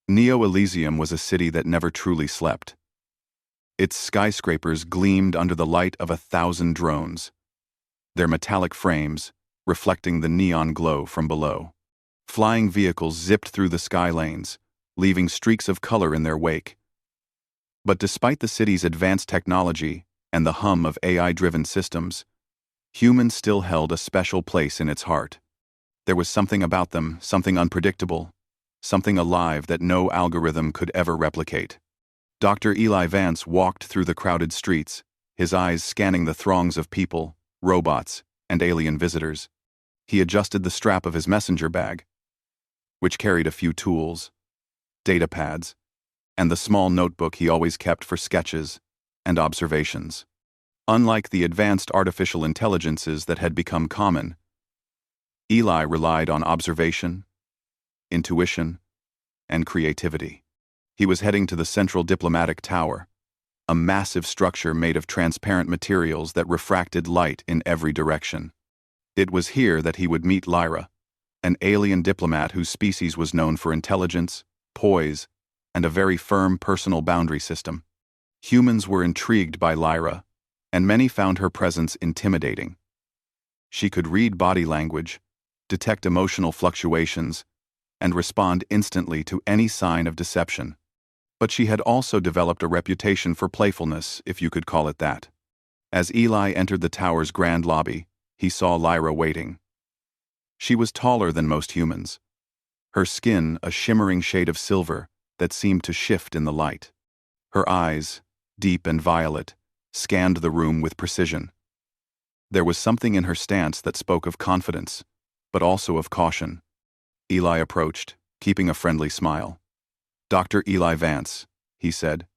Neo-Elysium was a city that never truly slept. Its skyscrapers gleamed under the light of 1,000 drones, their metallic frames reflecting the neon glow from below. Flying vehicles zipped through the sky lanes, leaving streaks of color in their wake. But despite the city's advanced technology and the hum of AI-driven systems, humans still held a special place in its heart. There was something about them, something unpredictable, something alive that no algorithm could ever replicate. Dr. Eli Vance walked through the crowded streets, his eyes scanning the throngs of people, robots, and alien visitors. He adjusted the strap of his messenger bag, which carried a few tools, data pads, and the small notebook he always kept for sketches and observations. Unlike the advanced artificial intelligences that had become common, Eli relied on observation, intuition, and creativity. He was heading to the Central Diplomatic Tower, a massive structure made of transparent materials that refracted light in every direction. It was here that he would meet Lyra, an alien diplomat whose species was known for intelligence, poise, and a very firm personal boundary system. Humans were intrigued by Lyra, and many found her presence intimidating. She could read body language, detect emotional fluctuations, and respond instantly to any sign of deception. But she had also developed a reputation for playfulness, if you could call it that. As Eli entered the tower's grand lobby, he saw Lyra waiting. She was taller than most humans, her skin a shimmering shade of silver that seemed to shift in the light. Her eyes, deep and violet, scanned the room with precision. There was something in her stance that spoke of confidence, but also of caution. Eli approached, keeping a friendly smile. "Dr. Eli Vance," he said,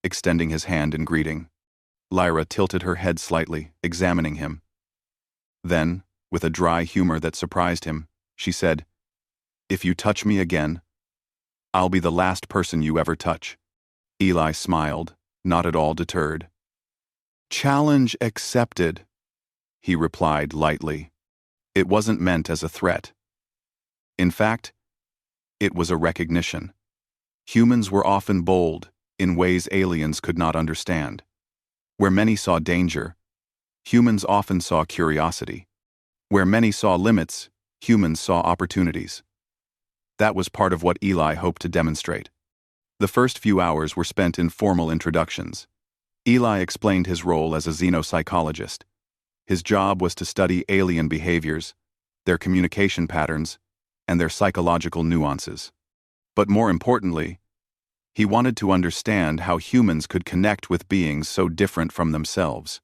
extending his hand in greeting. Lyra tilted her head slightly, examining him. Then, with a dry humor that surprised him, she said, "If you touch me again, I'll be the last person you ever touch." Eli smiled, not at all deterred. "Challenge accepted," he replied lightly. It wasn't meant as a threat. In fact, it was a recognition. Humans were often bold in ways aliens could not understand. Where many saw danger, humans often saw curiosity. Where many saw limits, humans saw opportunities. That was part of what Eli hoped to demonstrate. The first few hours were spent in formal introductions. Eli explained his role as a xenopsychologist. His job was to study alien behaviors, their communication patterns, and their psychological nuances. But more importantly, he wanted to understand how humans could connect with beings so different from themselves.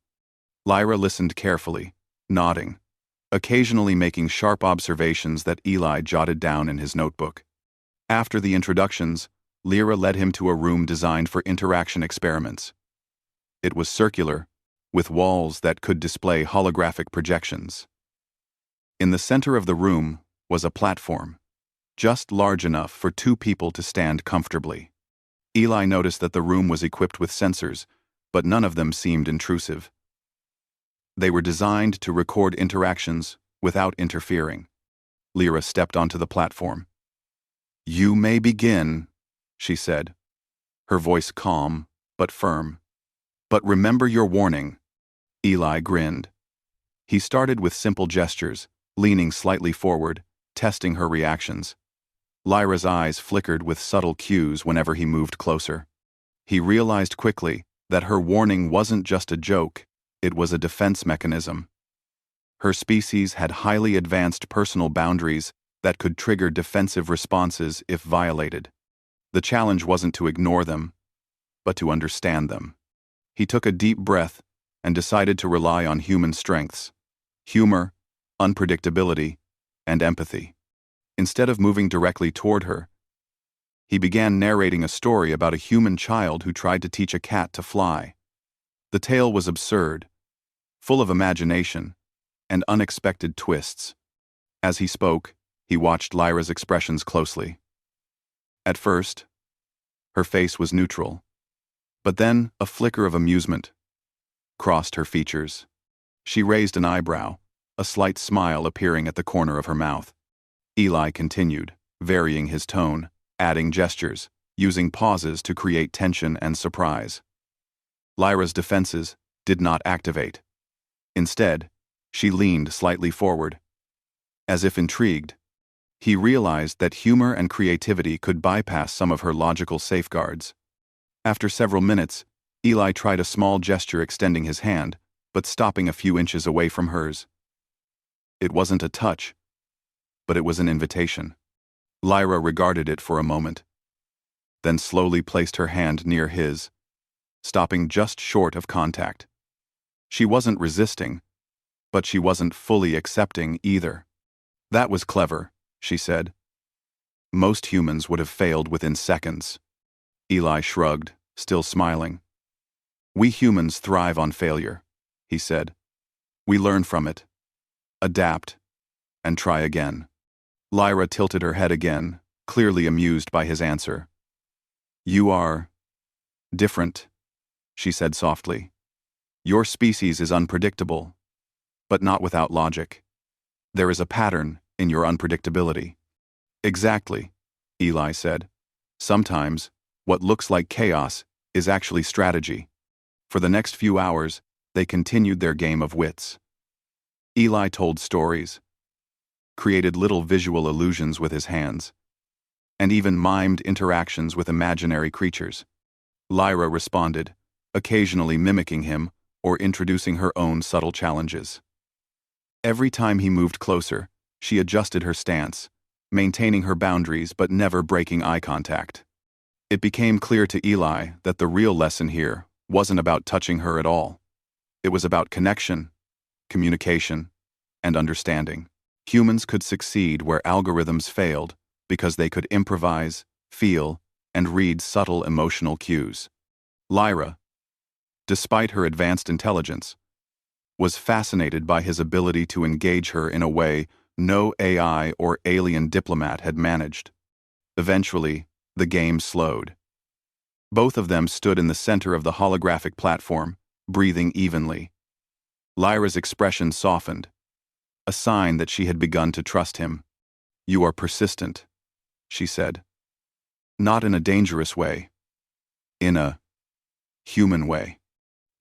Lyra listened carefully, nodding, occasionally making sharp observations that Eli jotted down in his notebook. After the introductions, Lyra led him to a room designed for interaction experiments. It was circular, with walls that could display holographic projections. In the center of the room was a platform, just large enough for two people to stand comfortably. Eli noticed that the room was equipped with sensors, but none of them seemed intrusive. They were designed to record interactions without interfering. Lyra stepped onto the platform. "You may begin," she said, her voice calm but firm. "But remember your warning." Eli grinned. He started with simple gestures, leaning slightly forward, testing her reactions. Lyra's eyes flickered with subtle cues whenever he moved closer. He realized quickly that her warning wasn't just a joke, it was a defense mechanism. Her species had highly advanced personal boundaries that could trigger defensive responses if violated. The challenge wasn't to ignore them, but to understand them. He took a deep breath and decided to rely on human strengths: humor, unpredictability, and empathy. Instead of moving directly toward her, he began narrating a story about a human child who tried to teach a cat to fly. The tale was absurd, full of imagination, and unexpected twists. As he spoke, he watched Lyra's expressions closely. At first, her face was neutral, but then a flicker of amusement crossed her features. She raised an eyebrow, a slight smile appearing at the corner of her mouth. Eli continued, varying his tone. adding gestures, using pauses to create tension and surprise. Lyra's defenses did not activate. Instead, she leaned slightly forward. As if intrigued, he realized that humor and creativity could bypass some of her logical safeguards. After several minutes, Eli tried a small gesture extending his hand, but stopping a few inches away from hers. It wasn't a touch, but it was an invitation. Lyra regarded it for a moment, then slowly placed her hand near his, stopping just short of contact. She wasn't resisting, but she wasn't fully accepting either. That was clever, she said. Most humans would have failed within seconds. Eli shrugged, still smiling. We humans thrive on failure, he said. We learn from it, adapt, and try again. Lyra tilted her head again, clearly amused by his answer. You are different, she said softly. Your species is unpredictable, but not without logic. There is a pattern in your unpredictability. Exactly, Eli said. Sometimes, what looks like chaos is actually strategy. For the next few hours, they continued their game of wits. Eli told stories, created little visual illusions with his hands, and even mimed interactions with imaginary creatures. Lyra responded, occasionally mimicking him or introducing her own subtle challenges. Every time he moved closer, she adjusted her stance, maintaining her boundaries but never breaking eye contact. It became clear to Eli that the real lesson here wasn't about touching her at all. It was about connection, communication, and understanding. Humans could succeed where algorithms failed because they could improvise, feel, and read subtle emotional cues. Lyra, despite her advanced intelligence, was fascinated by his ability to engage her in a way no AI or alien diplomat had managed. Eventually, the game slowed. Both of them stood in the center of the holographic platform, breathing evenly. Lyra's expression softened, a sign that she had begun to trust him. You are persistent, she said. Not in a dangerous way. In a human way.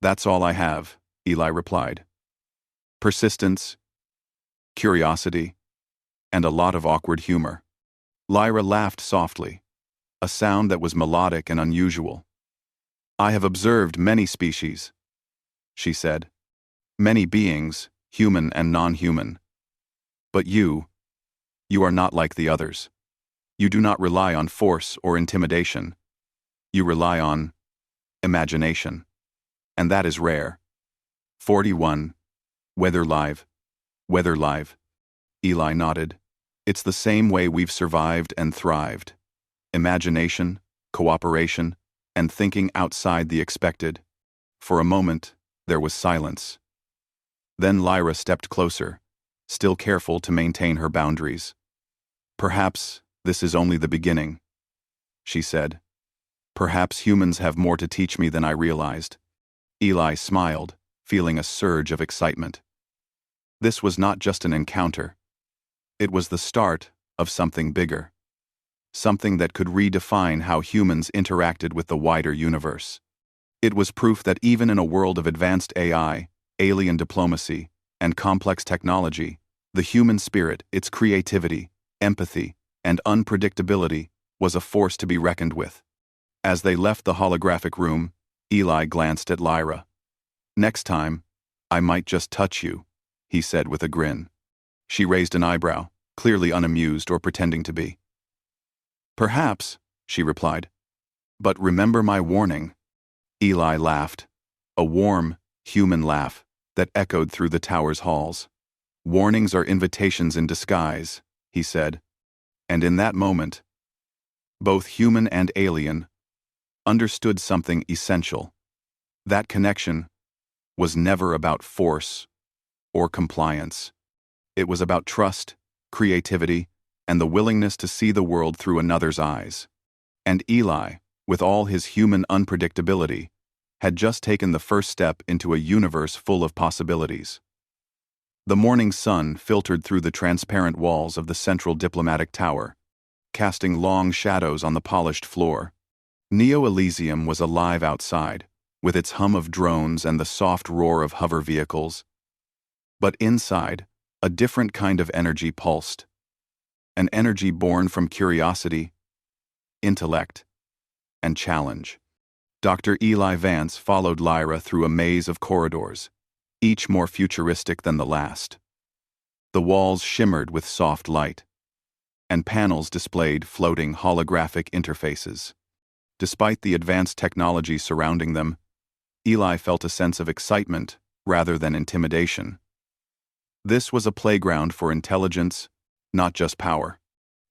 That's all I have, Eli replied. Persistence, curiosity, and a lot of awkward humor. Lyra laughed softly, a sound that was melodic and unusual. I have observed many species, she said. Many beings, human and non-human. But you are not like the others. You do not rely on force or intimidation. You rely on imagination. And that is rare. 41. Weather live. Eli nodded. It's the same way we've survived and thrived. Imagination, cooperation, and thinking outside the expected. For a moment, there was silence. Then Lyra stepped closer, still careful to maintain her boundaries. Perhaps this is only the beginning, she said. Perhaps humans have more to teach me than I realized. Eli smiled, feeling a surge of excitement. This was not just an encounter. It was the start of something bigger. Something that could redefine how humans interacted with the wider universe. It was proof that even in a world of advanced AI, alien diplomacy, and complex technology, the human spirit, its creativity, empathy, and unpredictability, was a force to be reckoned with. As they left the holographic room, Eli glanced at Lyra. Next time, I might just touch you, he said with a grin. She raised an eyebrow, clearly unamused or pretending to be. Perhaps, she replied. But remember my warning. Eli laughed, a warm, human laugh that echoed through the tower's halls. Warnings are invitations in disguise, he said. And in that moment, both human and alien understood something essential. That connection was never about force or compliance. It was about trust, creativity, and the willingness to see the world through another's eyes. And Eli, with all his human unpredictability, had just taken the first step into a universe full of possibilities. The morning sun filtered through the transparent walls of the central diplomatic tower, casting long shadows on the polished floor. Neo Elysium was alive outside, with its hum of drones and the soft roar of hover vehicles. But inside, a different kind of energy pulsed. An energy born from curiosity, intellect, and challenge. Dr. Eli Vance followed Lyra through a maze of corridors, each more futuristic than the last. The walls shimmered with soft light, and panels displayed floating holographic interfaces. Despite the advanced technology surrounding them, Eli felt a sense of excitement rather than intimidation. This was a playground for intelligence, not just power.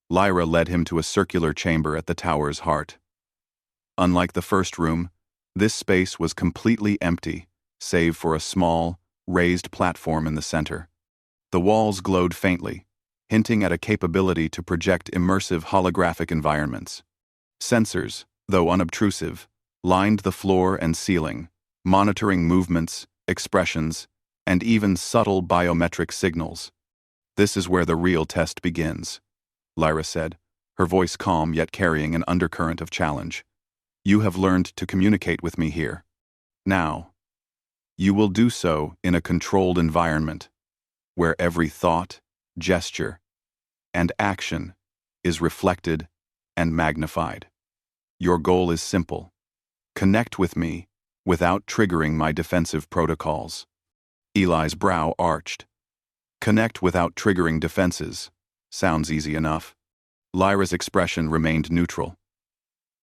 Lyra led him to a circular chamber at the tower's heart. Unlike the first room, this space was completely empty, save for a small, raised platform in the center. The walls glowed faintly, hinting at a capability to project immersive holographic environments. Sensors, though unobtrusive, lined the floor and ceiling, monitoring movements, expressions, and even subtle biometric signals. "This is where the real test begins," Lyra said, her voice calm yet carrying an undercurrent of challenge. "You have learned to communicate with me here. Now, you will do so in a controlled environment, where every thought, gesture, and action is reflected and magnified. Your goal is simple: connect with me without triggering my defensive protocols." Eli's brow arched. Connect without triggering defenses. Sounds easy enough. Lyra's expression remained neutral.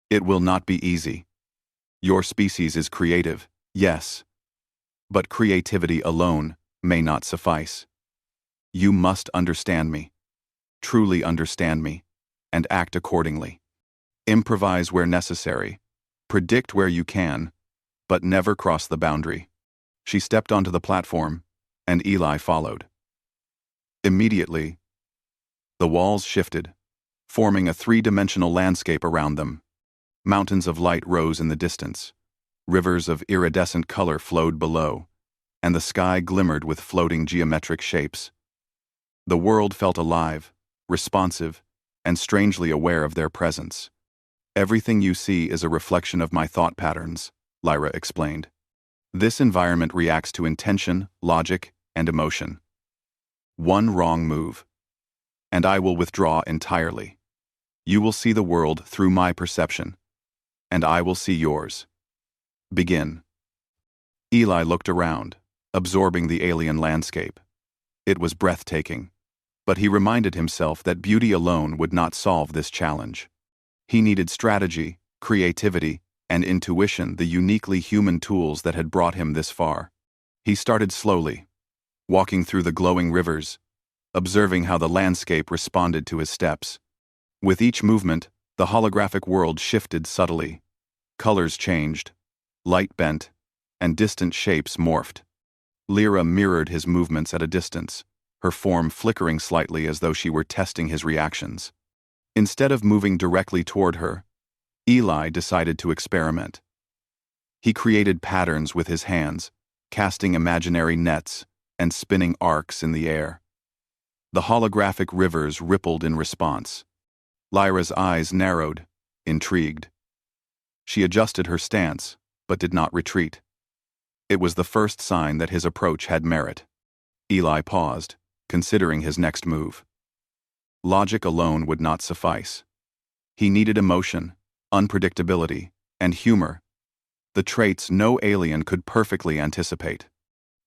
"It will not be easy. Your species is creative, yes, but creativity alone may not suffice. You must understand me, truly understand me, and act accordingly. Improvise where necessary, predict where you can, but never cross the boundary." She stepped onto the platform, and Eli followed. Immediately, the walls shifted, forming a three-dimensional landscape around them. Mountains of light rose in the distance, rivers of iridescent color flowed below, and the sky glimmered with floating geometric shapes. The world felt alive, responsive, and strangely aware of their presence. "Everything you see is a reflection of my thought patterns," Lyra explained. "This environment reacts to intention, logic, and emotion. One wrong move, and I will withdraw entirely. You will see the world through my perception, and I will see yours. Begin." Eli looked around, absorbing the alien landscape. It was breathtaking, but he reminded himself that beauty alone would not solve this challenge. He needed strategy, creativity, and intuition, the uniquely human tools that had brought him this far. He started slowly, walking through the glowing rivers, observing how the landscape responded to his steps. With each movement, the holographic world shifted subtly. Colors changed, light bent, and distant shapes morphed. Lyra mirrored his movements at a distance, her form flickering slightly as though she were testing his reactions. Instead of moving directly toward her, Eli decided to experiment. He created patterns with his hands, casting imaginary nets and spinning arcs in the air. The holographic rivers rippled in response. Lyra's eyes narrowed, intrigued. She adjusted her stance, but did not retreat. It was the first sign that his approach had merit. Eli paused, considering his next move. Logic alone would not suffice. He needed emotion, unpredictability, and humor, the traits no alien could perfectly anticipate.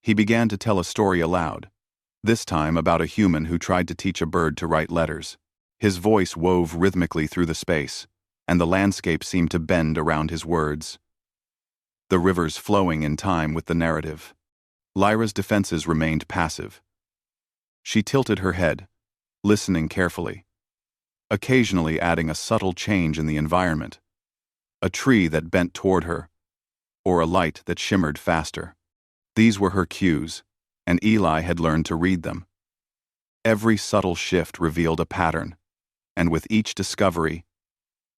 He began to tell a story aloud, this time about a human who tried to teach a bird to write letters. His voice wove rhythmically through the space, and the landscape seemed to bend around his words, the rivers flowing in time with the narrative. Lyra's defenses remained passive. She tilted her head, listening carefully, occasionally adding a subtle change in the environment, a tree that bent toward her, or a light that shimmered faster. These were her cues, and Eli had learned to read them. Every subtle shift revealed a pattern, and with each discovery,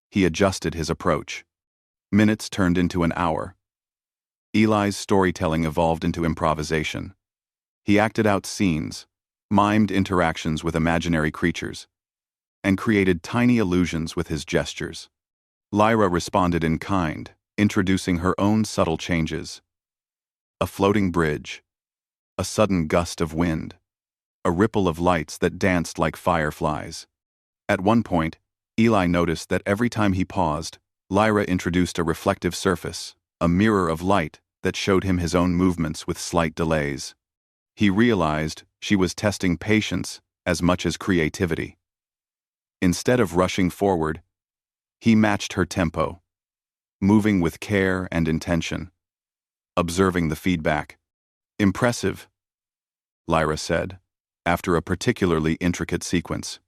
he adjusted his approach. Minutes turned into an hour. Eli's storytelling evolved into improvisation. He acted out scenes, mimed interactions with imaginary creatures, and created tiny illusions with his gestures. Lyra responded in kind, introducing her own subtle changes. A floating bridge, a sudden gust of wind, a ripple of lights that danced like fireflies. At one point, Eli noticed that every time he paused, Lyra introduced a reflective surface, a mirror of light that showed him his own movements with slight delays. He realized she was testing patience as much as creativity. Instead of rushing forward, he matched her tempo, moving with care and intention, observing the feedback. "Impressive," Lyra said, after a particularly intricate sequence.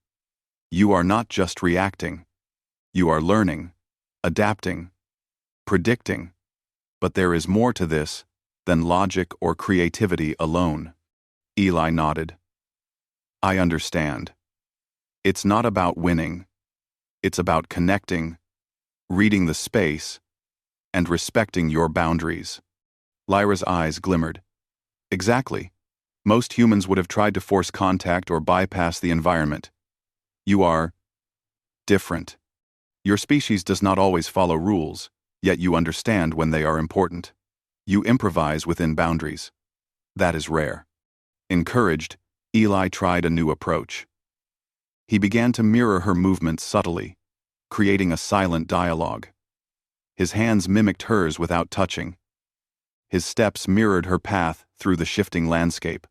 "You are not just reacting. You are learning, adapting, predicting. But there is more to this than logic or creativity alone." Eli nodded. "I understand. It's not about winning. It's about connecting, reading the space, and respecting your boundaries." Lyra's eyes glimmered. "Exactly. Most humans would have tried to force contact or bypass the environment. You are different. Your species does not always follow rules, yet you understand when they are important. You improvise within boundaries. That is rare." Encouraged, Eli tried a new approach. He began to mirror her movements subtly, creating a silent dialogue. His hands mimicked hers without touching. His steps mirrored her path through the shifting landscape.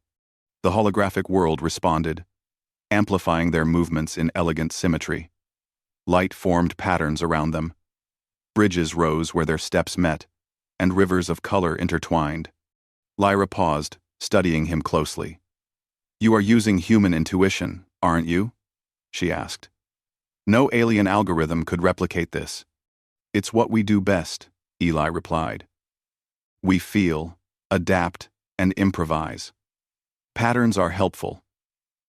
The holographic world responded, amplifying their movements in elegant symmetry. Light formed patterns around them. Bridges rose where their steps met, and rivers of color intertwined. Lyra paused, studying him closely. "You are using human intuition, aren't you?" she asked. "No alien algorithm could replicate this." "It's what we do best," Eli replied. "We feel, adapt, and improvise. Patterns are helpful,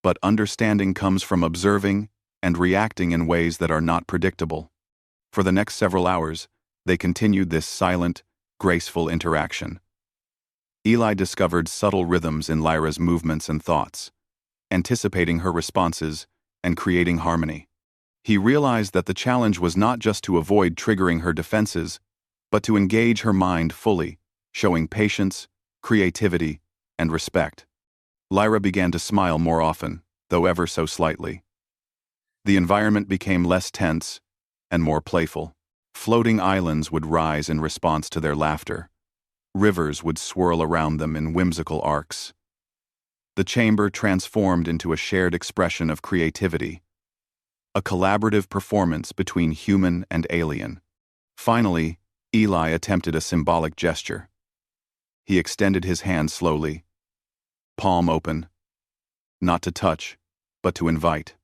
but understanding comes from observing and reacting in ways that are not predictable." For the next several hours, they continued this silent, graceful interaction. Eli discovered subtle rhythms in Lyra's movements and thoughts, anticipating her responses and creating harmony. He realized that the challenge was not just to avoid triggering her defenses, but to engage her mind fully, showing patience, creativity, and respect. Lyra began to smile more often, though ever so slightly. The environment became less tense and more playful. Floating islands would rise in response to their laughter. Rivers would swirl around them in whimsical arcs. The chamber transformed into a shared expression of creativity, a collaborative performance between human and alien. Finally, Eli attempted a symbolic gesture. He extended his hand slowly, palm open, not to touch, but to invite.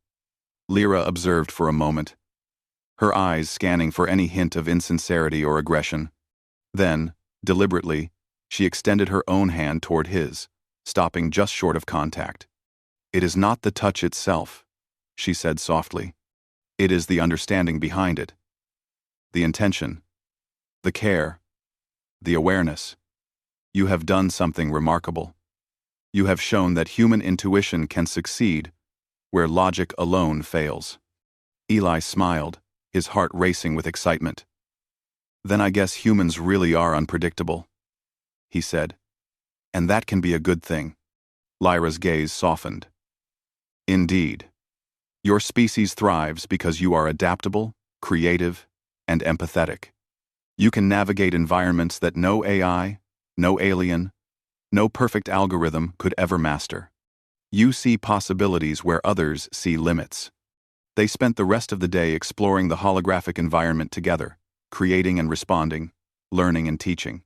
Lyra observed for a moment, her eyes scanning for any hint of insincerity or aggression. Then, deliberately, she extended her own hand toward his, stopping just short of contact. "It is not the touch itself," she said softly. "It is the understanding behind it. The intention, the care, the awareness. You have done something remarkable. You have shown that human intuition can succeed where logic alone fails." Eli smiled, his heart racing with excitement. "Then I guess humans really are unpredictable," he said. "And that can be a good thing." Lyra's gaze softened. "Indeed. Your species thrives because you are adaptable, creative, and empathetic. You can navigate environments that no AI, no alien, no perfect algorithm could ever master. You see possibilities where others see limits." They spent the rest of the day exploring the holographic environment together, creating and responding, learning and teaching.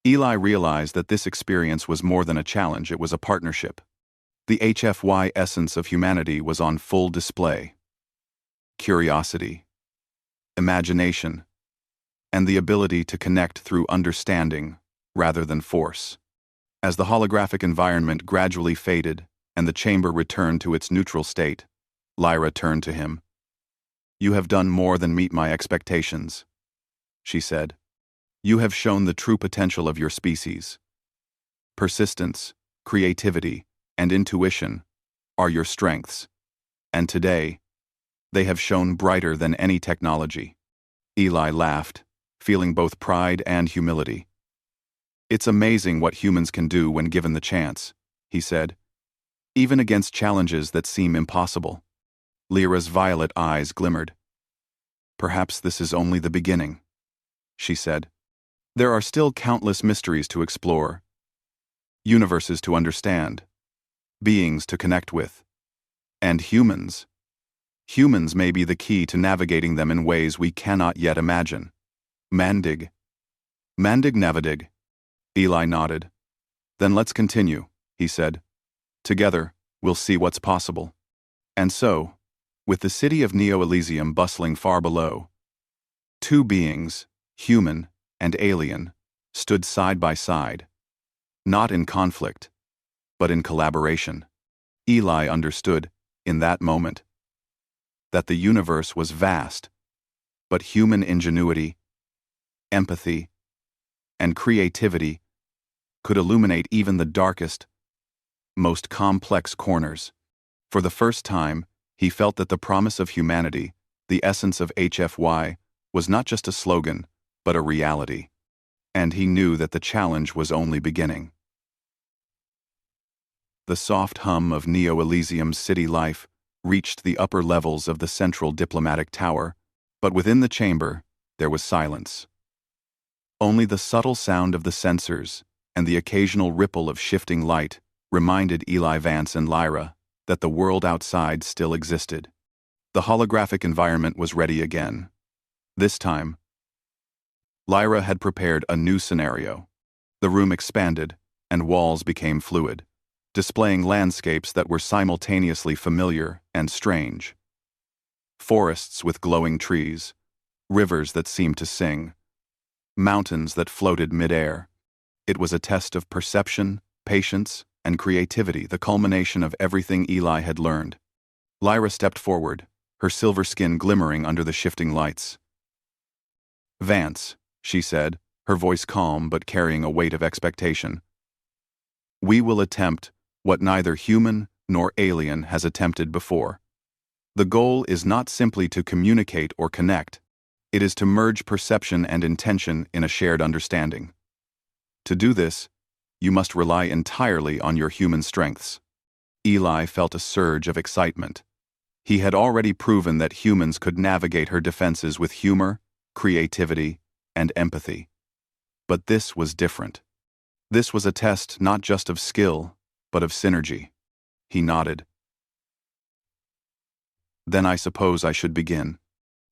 Eli realized that this experience was more than a challenge, it was a partnership. The HFY essence of humanity was on full display. Curiosity, imagination, and the ability to connect through understanding rather than force. As the holographic environment gradually faded and the chamber returned to its neutral state, Lyra turned to him. "You have done more than meet my expectations," she said. "You have shown the true potential of your species. Persistence, creativity, and intuition are your strengths. And today, They have shone brighter than any technology. Eli laughed, feeling both pride and humility. It's amazing what humans can do when given the chance, he said, even against challenges that seem impossible. Lyra's violet eyes glimmered. Perhaps this is only the beginning, she said. There are still countless mysteries to explore, universes to understand, beings to connect with, and humans. Humans may be the key to navigating them in ways we cannot yet imagine. Mandig. Mandig Navadig. Eli nodded. Then let's continue, he said. Together, we'll see what's possible. And so, with the city of Neo Elysium bustling far below, two beings, human and alien, stood side by side, not in conflict, but in collaboration. Eli understood, in that moment, that the universe was vast, but human ingenuity, empathy, and creativity could illuminate even the darkest, most complex corners. For the first time, he felt that the promise of humanity, the essence of HFY, was not just a slogan, but a reality. And he knew that the challenge was only beginning. The soft hum of Neo Elysium's city life reached the upper levels of the central diplomatic tower, but within the chamber, there was silence. Only the subtle sound of the sensors and the occasional ripple of shifting light reminded Eli Vance and Lyra that the world outside still existed. The holographic environment was ready again. This time, Lyra had prepared a new scenario. The room expanded, and walls became fluid, displaying landscapes that were simultaneously familiar and strange. Forests with glowing trees, rivers that seemed to sing, mountains that floated mid-air. It was a test of perception, patience, and creativity, the culmination of everything Eli had learned. Lyra stepped forward, her silver skin glimmering under the shifting lights. Vance, she said, her voice calm but carrying a weight of expectation. We will attempt what neither human nor alien has attempted before. The goal is not simply to communicate or connect. It is to merge perception and intention in a shared understanding. To do this, you must rely entirely on your human strengths. Eli felt a surge of excitement. He had already proven that humans could navigate her defenses with humor, creativity, and empathy. But this was different. This was a test not just of skill, but of synergy. He nodded. Then I suppose I should begin.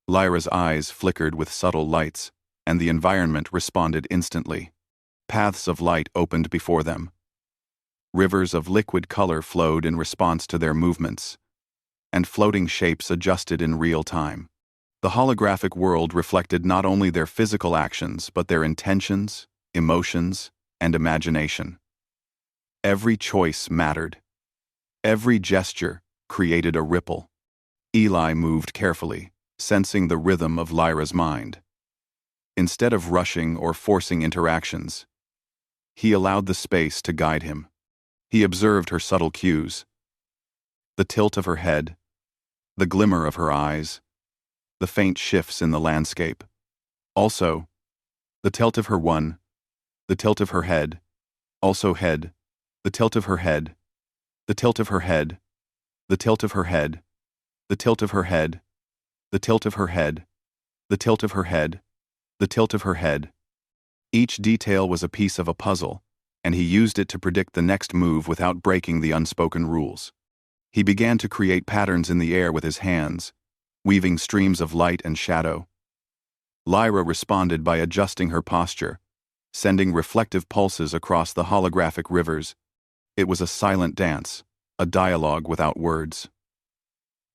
Lyra's eyes flickered with subtle lights, and the environment responded instantly. Paths of light opened before them. Rivers of liquid color flowed in response to their movements, and floating shapes adjusted in real time. The holographic world reflected not only their physical actions, but their intentions, emotions, and imagination. Every choice mattered. Every gesture created a ripple. Eli moved carefully, sensing the rhythm of Lyra's mind. Instead of rushing or forcing interactions, he allowed the space to guide him. He observed her subtle cues. The tilt of her head, the glimmer of her eyes, the faint shifts in the landscape. Also, the tilt of her the tilt of her head, also head, the tilt of her head, the tilt of her head, the tilt of her head, the tilt of her head, the tilt of her head, the tilt of her head, the tilt of her head. Each detail was a piece of a puzzle, and he used it to predict the next move without breaking the unspoken rules. He began to create patterns in the air with his hands, weaving streams of light and shadow. Lyra responded by adjusting her posture, sending reflective pulses across the holographic rivers. It was a silent dance, a dialogue without words.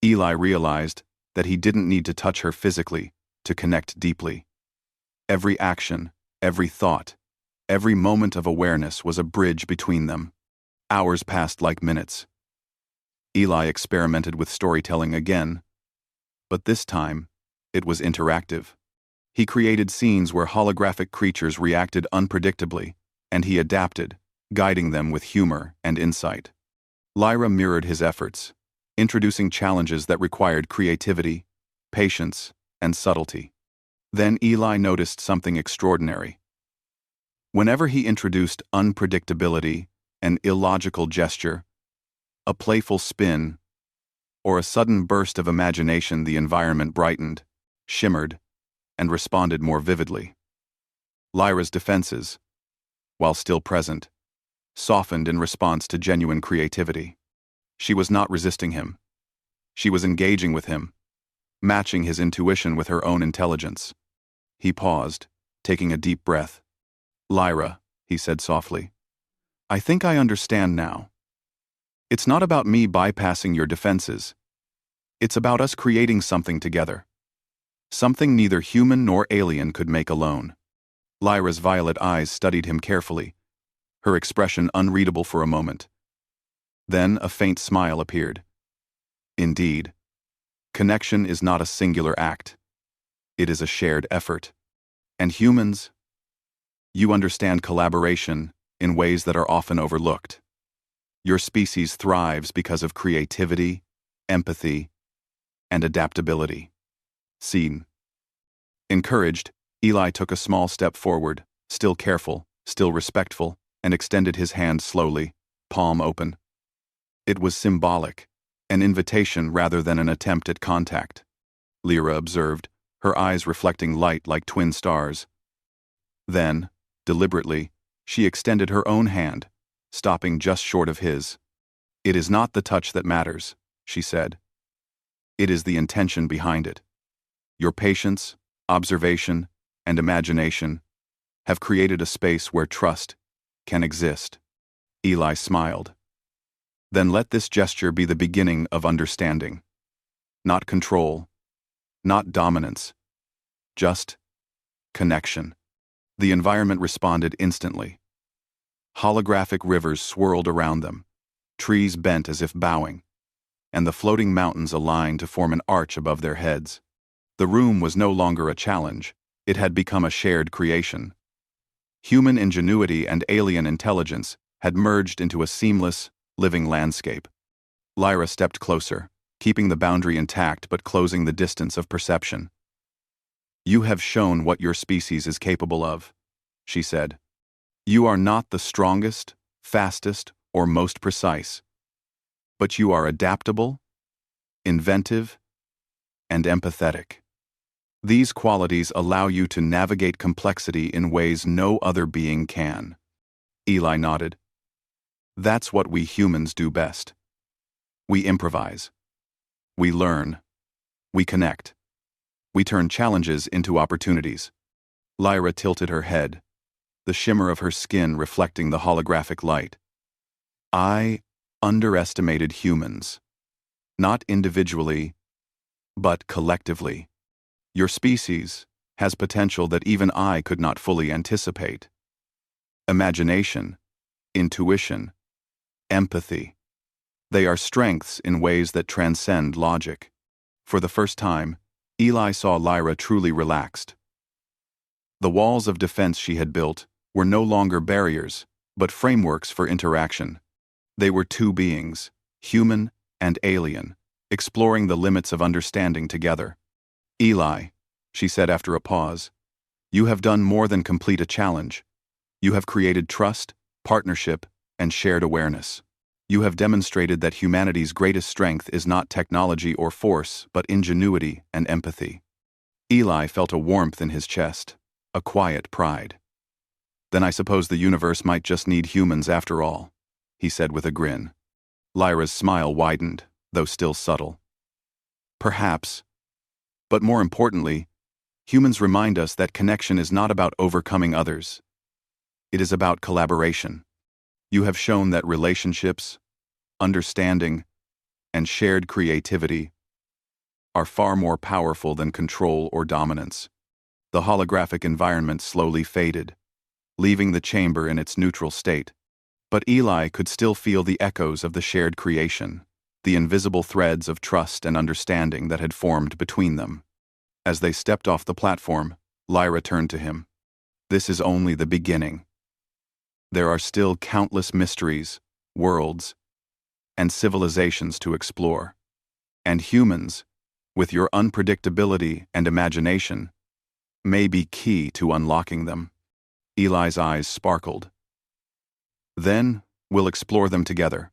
Eli realized that he didn't need to touch her physically to connect deeply. Every action, every thought, every moment of awareness was a bridge between them. Hours passed like minutes. Eli experimented with storytelling again, but this time, it was interactive. He created scenes where holographic creatures reacted unpredictably, and he adapted, guiding them with humor and insight. Lyra mirrored his efforts, introducing challenges that required creativity, patience, and subtlety. Then Eli noticed something extraordinary. Whenever he introduced unpredictability, an illogical gesture, a playful spin, or a sudden burst of imagination, the environment brightened, shimmered, and responded more vividly. Lyra's defenses, while still present, softened in response to genuine creativity. She was not resisting him. She was engaging with him, matching his intuition with her own intelligence. He paused, taking a deep breath. "Lyra," he said softly, "I think I understand now. It's not about me bypassing your defenses. It's about us creating something together. Something neither human nor alien could make alone." Lyra's violet eyes studied him carefully, her expression unreadable for a moment. Then a faint smile appeared. "Indeed, connection is not a singular act. It is a shared effort. And humans, you understand collaboration in ways that are often overlooked. Your species thrives because of creativity, empathy, and adaptability." Scene. Encouraged, Eli took a small step forward, still careful, still respectful, and extended his hand slowly, palm open. It was symbolic, an invitation rather than an attempt at contact. Lyra observed, her eyes reflecting light like twin stars. Then, deliberately, she extended her own hand, stopping just short of his. "It is not the touch that matters," she said. "It is the intention behind it. Your patience, observation, and imagination have created a space where trust can exist." Eli smiled. "Then let this gesture be the beginning of understanding. Not control, not dominance, just connection." The environment responded instantly. Holographic rivers swirled around them, trees bent as if bowing, and the floating mountains aligned to form an arch above their heads. The room was no longer a challenge, it had become a shared creation. Human ingenuity and alien intelligence had merged into a seamless, living landscape. Lyra stepped closer, keeping the boundary intact but closing the distance of perception. "You have shown what your species is capable of," she said. "You are not the strongest, fastest, or most precise, but you are adaptable, inventive, and empathetic. These qualities allow you to navigate complexity in ways no other being can." Eli nodded. "That's what we humans do best. We improvise. We learn. We connect. We turn challenges into opportunities." Lyra tilted her head, the shimmer of her skin reflecting the holographic light. "I underestimated humans. Not individually, but collectively. Your species has potential that even I could not fully anticipate. Imagination, intuition, empathy. They are strengths in ways that transcend logic." For the first time, Eli saw Lyra truly relaxed. The walls of defense she had built were no longer barriers, but frameworks for interaction. They were two beings, human and alien, exploring the limits of understanding together. "Eli," she said after a pause, "you have done more than complete a challenge. You have created trust, partnership, and shared awareness. You have demonstrated that humanity's greatest strength is not technology or force, but ingenuity and empathy." Eli felt a warmth in his chest, a quiet pride. "Then I suppose the universe might just need humans after all," he said with a grin. Lyra's smile widened, though still subtle. "Perhaps. But more importantly, humans remind us that connection is not about overcoming others. It is about collaboration. You have shown that relationships, understanding, and shared creativity are far more powerful than control or dominance." The holographic environment slowly faded, leaving the chamber in its neutral state. But Eli could still feel the echoes of the shared creation, the invisible threads of trust and understanding that had formed between them. As they stepped off the platform, Lyra turned to him. "This is only the beginning. There are still countless mysteries, worlds, and civilizations to explore." And humans, with your unpredictability and imagination, may be key to unlocking them. Eli's eyes sparkled. Then, we'll explore them together.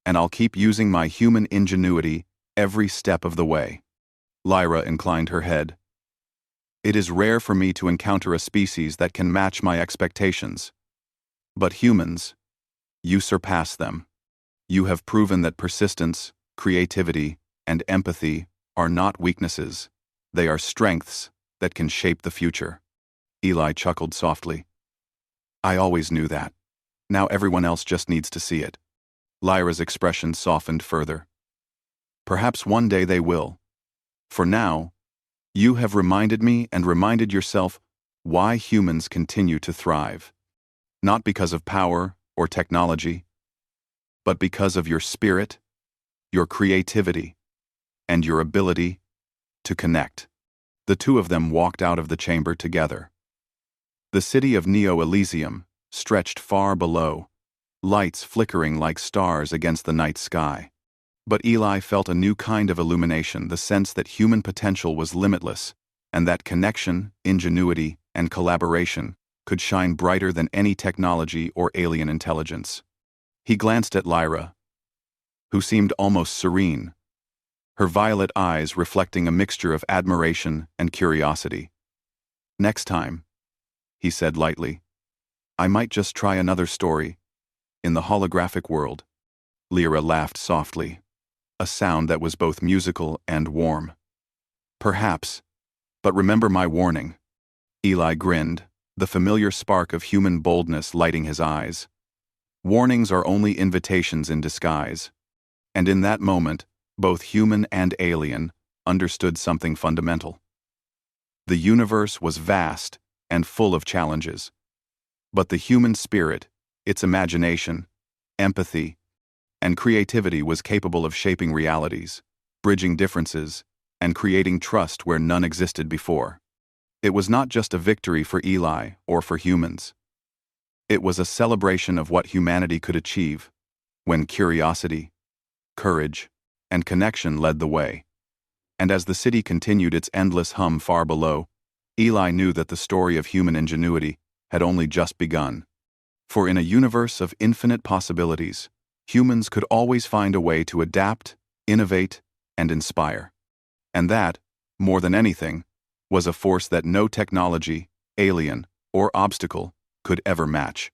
And I'll keep using my human ingenuity every step of the way. Lyra inclined her head. It is rare for me to encounter a species that can match my expectations. But humans, you surpass them. You have proven that persistence, creativity, and empathy are not weaknesses. They are strengths that can shape the future. Eli chuckled softly. I always knew that. Now everyone else just needs to see it. Lyra's expression softened further. Perhaps one day they will. For now, you have reminded me and reminded yourself why humans continue to thrive. Not because of power or technology, but because of your spirit, your creativity, and your ability to connect. The two of them walked out of the chamber together. The city of Neo Elysium stretched far below, lights flickering like stars against the night sky. But Eli felt a new kind of illumination, the sense that human potential was limitless, and that connection, ingenuity, and collaboration could shine brighter than any technology or alien intelligence. He glanced at Lyra, who seemed almost serene, her violet eyes reflecting a mixture of admiration and curiosity. Next time, he said lightly, I might just try another story in the holographic world. Lyra laughed softly, a sound that was both musical and warm. Perhaps, but remember my warning. Eli grinned, the familiar spark of human boldness lighting his eyes. Warnings are only invitations in disguise. And in that moment, both human and alien understood something fundamental. The universe was vast and full of challenges. But the human spirit, its imagination, empathy, and creativity was capable of shaping realities, bridging differences, and creating trust where none existed before. It was not just a victory for Eli or for humans. It was a celebration of what humanity could achieve when curiosity, courage, and connection led the way. And as the city continued its endless hum far below, Eli knew that the story of human ingenuity had only just begun. For in a universe of infinite possibilities, humans could always find a way to adapt, innovate, and inspire. And that, more than anything, was a force that no technology, alien, or obstacle could ever match.